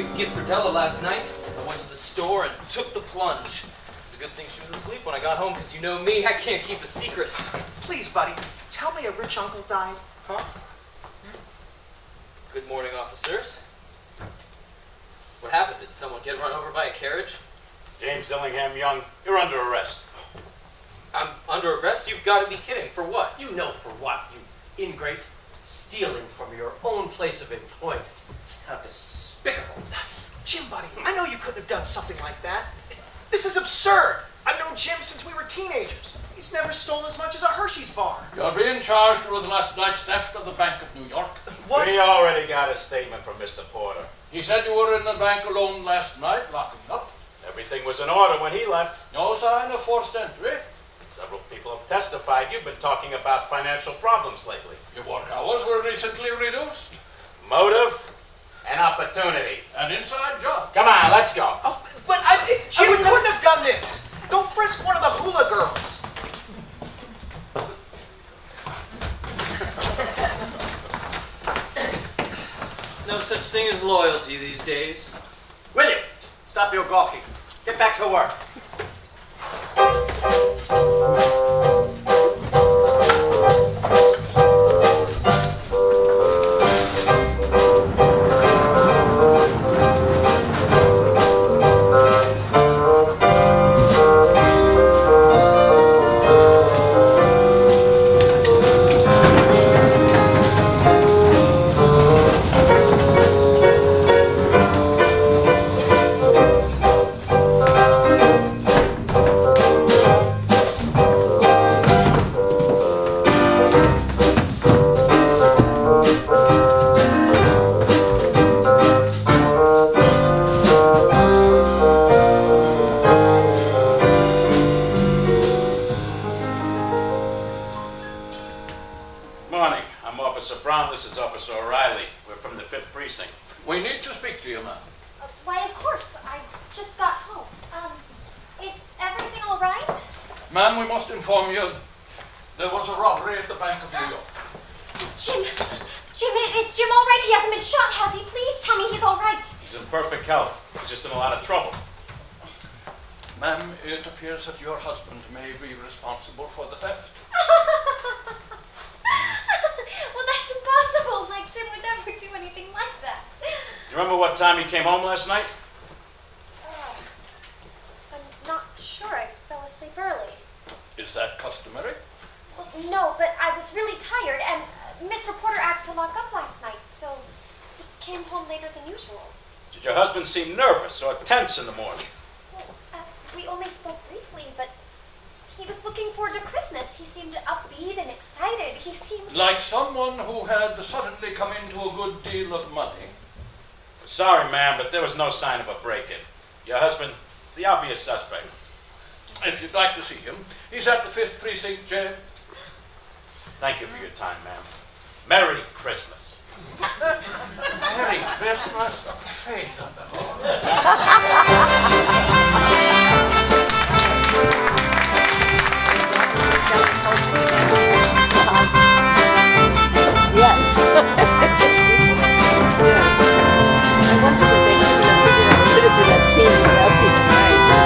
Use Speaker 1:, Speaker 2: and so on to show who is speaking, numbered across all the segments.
Speaker 1: big gift for Della last night. I went to the store and took the plunge. It's a good thing she was asleep when I got home, because you know me, I can't keep a secret.
Speaker 2: Please, buddy, tell me a rich uncle died.
Speaker 1: Huh? Good morning, officers. What happened? Did someone get run over by a carriage?
Speaker 3: James Dillingham Young, you're under arrest.
Speaker 1: I'm under arrest? You've got to be kidding. For what?
Speaker 4: You know for what, you ingrate. Stealing from your own place of employment. How despicable.
Speaker 2: Jim, buddy, I know you couldn't have done something like that. This is absurd. I've known Jim since we were teenagers. He's never stolen as much as a Hershey's bar.
Speaker 5: You're being charged with last night's theft of the Bank of New York.
Speaker 2: What?
Speaker 3: We already got a statement from Mr. Porter.
Speaker 5: He said you were in the bank alone last night, locking up.
Speaker 3: Everything was in order when he left.
Speaker 5: No sign of forced entry.
Speaker 3: Several people have testified you've been talking about financial problems lately.
Speaker 5: Your work hours were recently reduced.
Speaker 3: Motive and opportunity.
Speaker 5: An inside job.
Speaker 3: Come on, let's go.
Speaker 2: Oh, but Jim couldn't have done this. Go frisk one of the hula girls.
Speaker 4: No such thing as loyalty these days.
Speaker 3: William, stop your gawking. Get back to work.
Speaker 5: We need to speak to you, ma'am.
Speaker 6: Why, of course. I just got home. Is everything all right?
Speaker 5: Ma'am, we must inform you there was a robbery at the Bank of New York.
Speaker 6: Jim, is Jim all right? He hasn't been shot, has he? Please tell me he's all right.
Speaker 3: He's in perfect health. He's just in a lot of trouble.
Speaker 5: Ma'am, it appears that your husband may be responsible for the theft.
Speaker 6: Well, that's impossible. Like, Jim would never do anything like that.
Speaker 3: You remember what time he came home last night?
Speaker 6: I'm not sure. I fell asleep early.
Speaker 5: Is that customary?
Speaker 6: Well, no, but I was really tired, and Mr. Porter asked to lock up last night, so he came home later than usual.
Speaker 3: Did your husband seem nervous or tense in the morning?
Speaker 6: Well, we only spoke briefly, but he was looking forward to Christmas. He seemed upbeat and excited. He seemed...
Speaker 5: Like someone who had suddenly come into a good deal of money.
Speaker 3: Sorry, ma'am, but there was no sign of a break-in. Your husband is the obvious suspect.
Speaker 5: If you'd like to see him, he's at the 5th Precinct jail.
Speaker 3: Thank you for your time, ma'am. Merry Christmas.
Speaker 5: Merry Christmas, faith of the Lord.
Speaker 7: Yes. I wonder if they could have that scene without people crying, you know?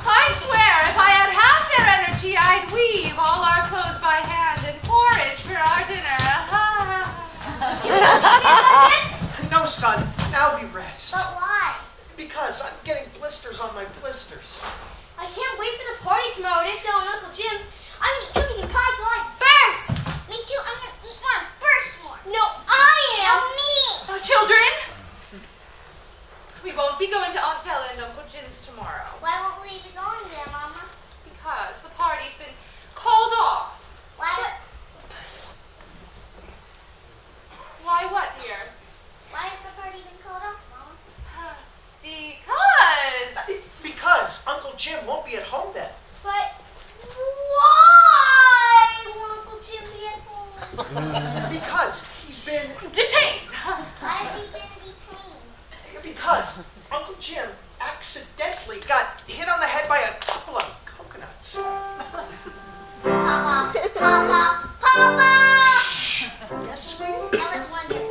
Speaker 8: I swear, if I had half their energy, I'd weave all our clothes by hand and forage for our dinner.
Speaker 2: No, son. Now we rest.
Speaker 6: But why?
Speaker 2: Because I'm getting blisters on my blisters.
Speaker 9: I can't wait for the party tomorrow at Isdale and Uncle Jim's. I'm gonna eat cookies and pie till I burst.
Speaker 6: Me too. I'm gonna eat more and burst more.
Speaker 9: No, I am.
Speaker 6: No, me.
Speaker 8: Oh, children, we won't be going to Aunt Bella and Uncle Jim's tomorrow
Speaker 6: Why won't we be going there, Mama?
Speaker 8: because the party's been called off.
Speaker 6: Why?
Speaker 8: Why what, dear?
Speaker 6: Why has the party been called off, Mama?
Speaker 2: Because Uncle Jim won't be at home then.
Speaker 9: But why won't Uncle Jim be at home?
Speaker 2: Because he's been.
Speaker 8: Detained.
Speaker 6: Why has he been detained?
Speaker 2: Because Uncle Jim accidentally got hit on the head by a couple of coconuts.
Speaker 6: Papa, Papa, Papa!
Speaker 2: Yes, sweetie?
Speaker 6: I was wondering,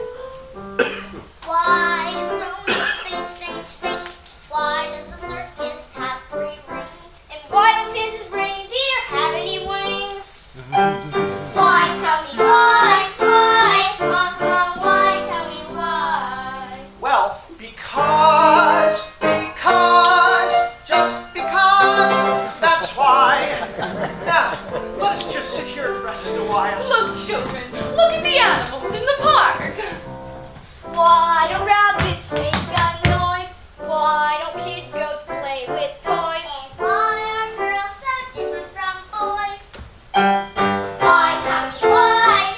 Speaker 6: why do grown-ups say strange things? Why does the circus have 3 rings?
Speaker 9: And why don't Santa's reindeer have any wings?
Speaker 6: Why, tell me why, tell me why?
Speaker 2: Well, just because, that's why. Now, let us just sit here and rest a while.
Speaker 8: Look, children, look at the animals in the park.
Speaker 9: Why don't rabbits make a noise? Why don't kids go to play with toys?
Speaker 6: And why are girls so different from boys? Why, tell me why,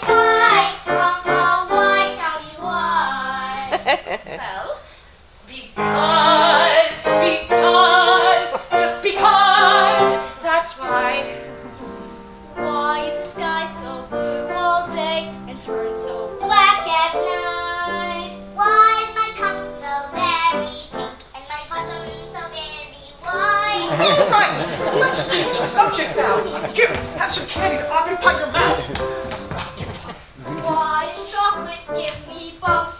Speaker 6: tell me why?
Speaker 8: Well, just because, that's why.
Speaker 9: Why is the sky so blue all day and turns so black at night?
Speaker 6: Why is my tongue so very pink and my bottom so very white?
Speaker 2: Right, let's change the subject now. Here, have some candy to occupy your mouth.
Speaker 9: Why does chocolate give me bumps?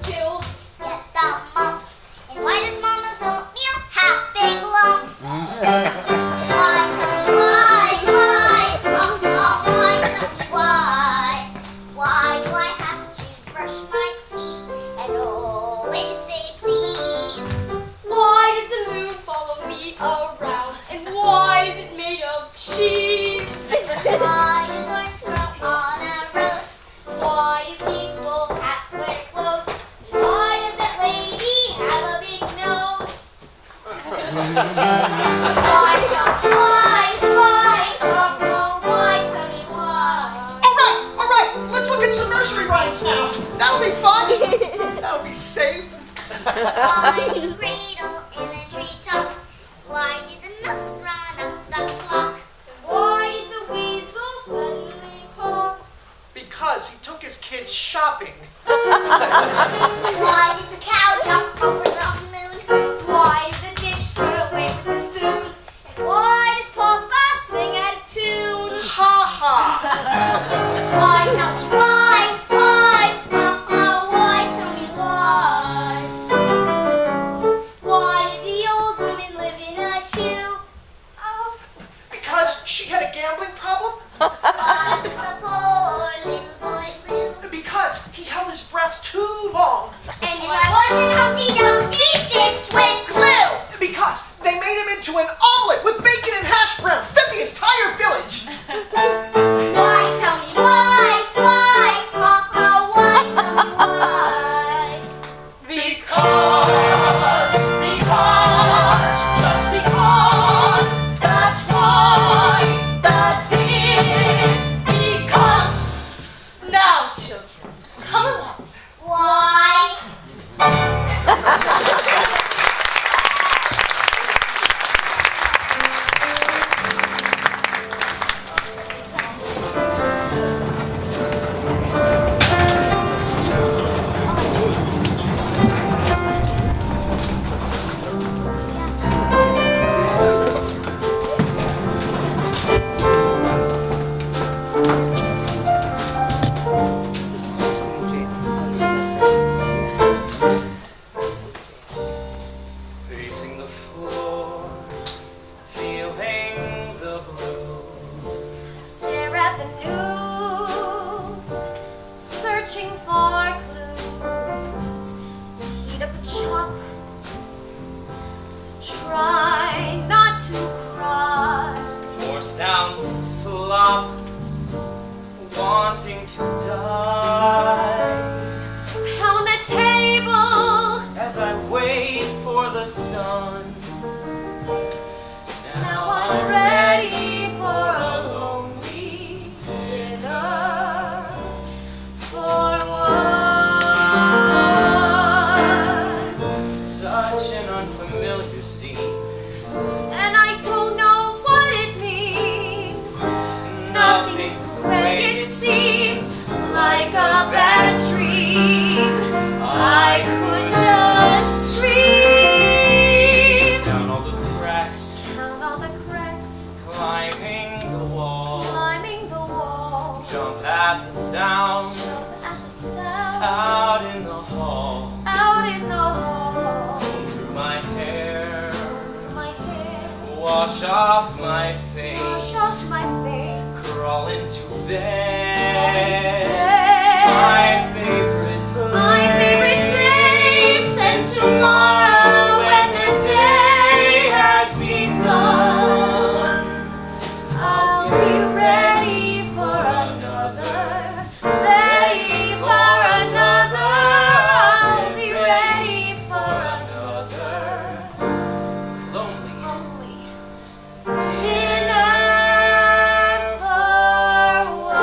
Speaker 9: Jill,
Speaker 6: Get the mumps. And why does Mama's oatmeal have big lumps? Why, tell me why, oh, why, tell me why? Why do I have to brush my teeth and always say please?
Speaker 9: why does the moon follow me around? And why is it made of cheese?
Speaker 6: Why do thorns grow on a rose?
Speaker 9: Why do people have to wear clothes? Why does that lady have a big nose?
Speaker 6: Why, tell me why, tell me why?
Speaker 2: All right, let's look at some nursery rhymes now. That'll be fun. That'll be safe.
Speaker 6: Why is the cradle in a treetop? Why did the mouse run up the clock?
Speaker 9: Why did the weasel suddenly pop?
Speaker 2: Because he took his kids shopping.
Speaker 6: Why did the cow jump over the moon?
Speaker 9: Why does the dish run away with the spoon? And why does Papa sing out of tune?
Speaker 2: Ha ha.
Speaker 6: Why, tell me why, tell me why?
Speaker 9: Why did the old woman live in a shoe? Oh,
Speaker 2: Because she had a gambling problem?
Speaker 6: Why does the poor little boy blue?
Speaker 2: Because he held his breath too long.
Speaker 6: And why wasn't Humpty Dumpty fixed with glue?
Speaker 2: Because they made him into an omelet with bacon and hash brown. Fed the entire village.
Speaker 6: Why, tell me why, tell me why?
Speaker 8: Just because, that's why, that's it. Because, now children, come along.
Speaker 6: Why?
Speaker 1: Pacing the floor, feeling the blues.
Speaker 9: stare at the news, searching for clues. Heat up a chop, try not
Speaker 1: sun.
Speaker 8: Now I'm ready for a lonely dinner for one.
Speaker 1: Such an unfamiliar scene.
Speaker 8: And I don't know what it means. Nothing's the way it seems, like a bad dream. I could just dream.
Speaker 1: Down all the cracks,
Speaker 8: Count all the cracks,
Speaker 1: climbing the wall.
Speaker 8: climbing the wall.
Speaker 1: Jump at the sound,
Speaker 8: Jump at the sound,
Speaker 1: out in the hall.
Speaker 8: out in the hall.
Speaker 1: Comb through my hair,
Speaker 8: Through my hair,
Speaker 1: wash off my face.
Speaker 8: wash off my face.
Speaker 1: Crawl into
Speaker 8: Crawl into
Speaker 1: bed.
Speaker 8: bed.
Speaker 1: My favorite place.
Speaker 8: My favorite place. And tomorrow when the day has begun, I'll be ready for another. Ready for another. I'll be ready for
Speaker 1: another lonely
Speaker 8: lonely dinner for one.